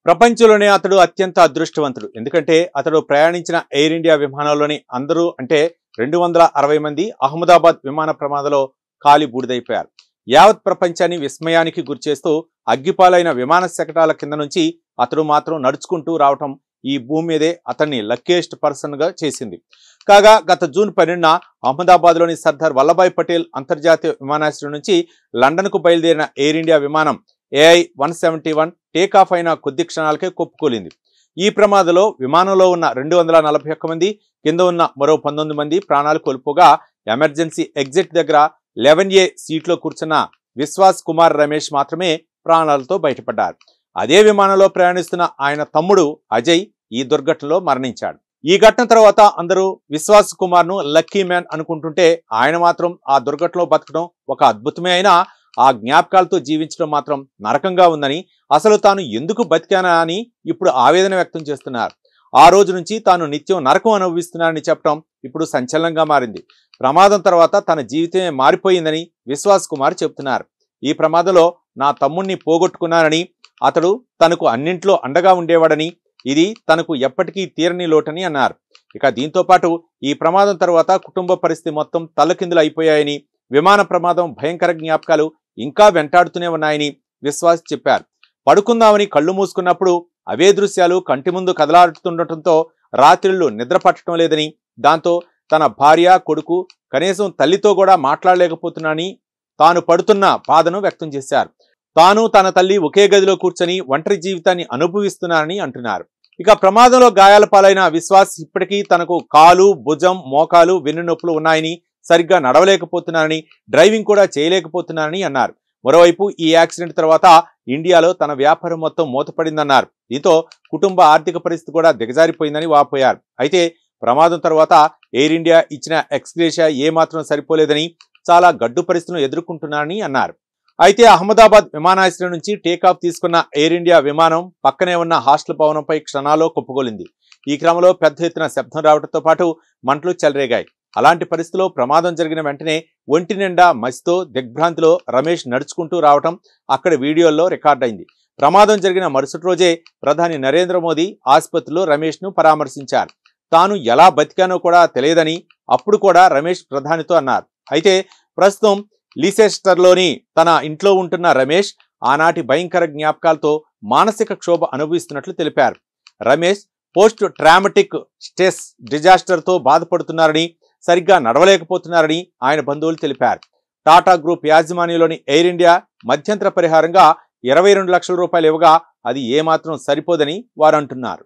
ప్రపంచంలోనే అతడు అత్యంత అదృష్టవంతుడు. ఎందుకంటే అతడు ప్రయాణించిన ఎయిర్ ఇండియా విమానంలోని అందరూ అంటే 260 మంది అహ్మదాబాద్ విమాన ప్రమాదంలో కాలి బూడిదైపోయారు. యావత్ ప్రపంచాన్ని విస్మయానికి గురిచేస్తూ అగ్గిపాలైన విమాన శకటాల కింద నుంచి అతడు మాత్రం నడుచుకుంటూ రావటం ఈ భూమి మీదే అతన్ని లక్కీయెస్ట్ పర్సన్ గా చేసింది. కాగా గత జూన్ 12న అహ్మదాబాద్లోని సర్దార్ వల్లభాయ్ పటేల్ అంతర్జాతీయ విమానాశ్రయం నుంచి లండన్కు బయలుదేరిన ఎయిర్ ఇండియా విమానం AI-171 టేకాఫ్ అయిన కొద్ది క్షణాలకే కుప్పకూలింది. ఈ ప్రమాదంలో విమానంలో ఉన్న 241 మంది, కింద ఉన్న మరో 19 మంది ప్రాణాలు కోల్పోగా ఎమర్జెన్సీ ఎగ్జిట్ దగ్గర 11A సీట్లో కూర్చున్న విశ్వాస్ కుమార్ రమేష్ మాత్రమే ప్రాణాలతో బయటపడ్డారు. అదే విమానంలో ప్రయాణిస్తున్న ఆయన తమ్ముడు అజయ్ ఈ దుర్ఘటనలో మరణించాడు. ఈ ఘటన తర్వాత అందరూ విశ్వాస్ కుమార్ ను లక్కీ మ్యాన్ అనుకుంటుంటే ఆయన మాత్రం ఆ దుర్ఘటనలో బతకడం ఒక అద్భుతమే అయినా ఆ జ్ఞాపకాలతో జీవించడం మాత్రం నరకంగా ఉందని, అసలు తాను ఎందుకు బతికానా అని ఇప్పుడు ఆవేదన వ్యక్తం చేస్తున్నారు. ఆ రోజు నుంచి తాను నిత్యం నరకం అనుభవిస్తున్నానని చెప్పడం ఇప్పుడు సంచలనంగా మారింది. ప్రమాదం తర్వాత తన జీవితమే మారిపోయిందని విశ్వాస్ కుమార్ చెబుతున్నారు. ఈ ప్రమాదంలో నా తమ్ముణ్ణి పోగొట్టుకున్నానని, అతడు తనకు అన్నింట్లో అండగా ఉండేవాడని, ఇది తనకు ఎప్పటికీ తీరని లోటని అన్నారు. ఇక దీంతో పాటు ఈ ప్రమాదం తర్వాత కుటుంబ పరిస్థితి మొత్తం తల్లకిందులు అయిపోయాయని, విమాన ప్రమాదం భయంకర జ్ఞాపకాలు ఇంకా వెంటాడుతూనే ఉన్నాయని విశ్వాస్ చెప్పారు. పడుకుందామని కళ్ళు మూసుకున్నప్పుడు అవే దృశ్యాలు కంటి ముందు కదలాడుతుండటంతో రాత్రిళ్ళు నిద్ర పట్టడం లేదని, దాంతో తన భార్య, కొడుకు, కనీసం తల్లితో కూడా మాట్లాడలేకపోతున్నానని తాను పడుతున్న బాధను వ్యక్తం చేశారు. తాను తన తల్లి ఒకే గదిలో కూర్చొని ఒంటరి జీవితాన్ని అనుభవిస్తున్నారని అంటున్నారు. ఇక ప్రమాదంలో గాయాల పాలైన విశ్వాస్ ఇప్పటికీ తనకు కాలు, భుజం, మోకాలు, వెన్నునొప్పులు ఉన్నాయని, సరిగ్గా నడవలేకపోతున్నారని, డ్రైవింగ్ కూడా చేయలేకపోతున్నారని అన్నారు. మరోవైపు ఈ యాక్సిడెంట్ తర్వాత ఇండియాలో తన వ్యాపారం మొత్తం మూతపడిందన్నారు. దీంతో కుటుంబ ఆర్థిక పరిస్థితి కూడా దిగజారిపోయిందని వాపోయారు. అయితే ప్రమాదం తర్వాత ఎయిర్ ఇండియా ఇచ్చిన ఎక్స్గ్రేషియా ఏమాత్రం సరిపోలేదని, చాలా గడ్డు పరిస్థితులను ఎదుర్కొంటున్నారని అన్నారు. అయితే అహ్మదాబాద్ విమానాశ్రయం నుంచి టేకాఫ్ తీసుకున్న ఎయిర్ ఇండియా విమానం పక్కనే ఉన్న హాస్టల్ భవనంపై క్షణాల్లో కుప్పగొలింది. ఈ క్రమంలో పెద్ద ఎత్తున శబ్దం రావడంతో పాటు మంటలు చెలరేగాయి. అలాంటి పరిస్థితిలో ప్రమాదం జరిగిన వెంటనే ఒంటి నిండా మసితో దిగ్భ్రాంతిలో రమేష్ నడుచుకుంటూ రావటం అక్కడ వీడియోల్లో రికార్డైంది. ప్రమాదం జరిగిన మరుసటి రోజే ప్రధాని నరేంద్ర మోదీ ఆసుపత్రిలో రమేష్ ను పరామర్శించారు. తాను ఎలా బతికానో కూడా తెలియదని అప్పుడు కూడా రమేష్ ప్రధానితో అన్నారు. అయితే ప్రస్తుతం లీసెస్టర్లోని తన ఇంట్లో ఉంటున్న రమేష్ ఆనాటి భయంకర జ్ఞాపకాలతో మానసిక క్షోభ అనుభవిస్తున్నట్లు తెలిపారు. రమేష్ పోస్ట్ ట్రామాటిక్ స్ట్రెస్ డిజాస్టర్తో బాధపడుతున్నారని, సరిగ్గా నడవలేకపోతున్నారని ఆయన బంధువులు తెలిపారు. టాటా గ్రూప్ యాజమాన్యంలోని ఎయిర్ ఇండియా మధ్యంతర పరిహారంగా 22 లక్షల రూపాయలు ఇవ్వగా అది ఏమాత్రం సరిపోదని వారు అంటున్నారు.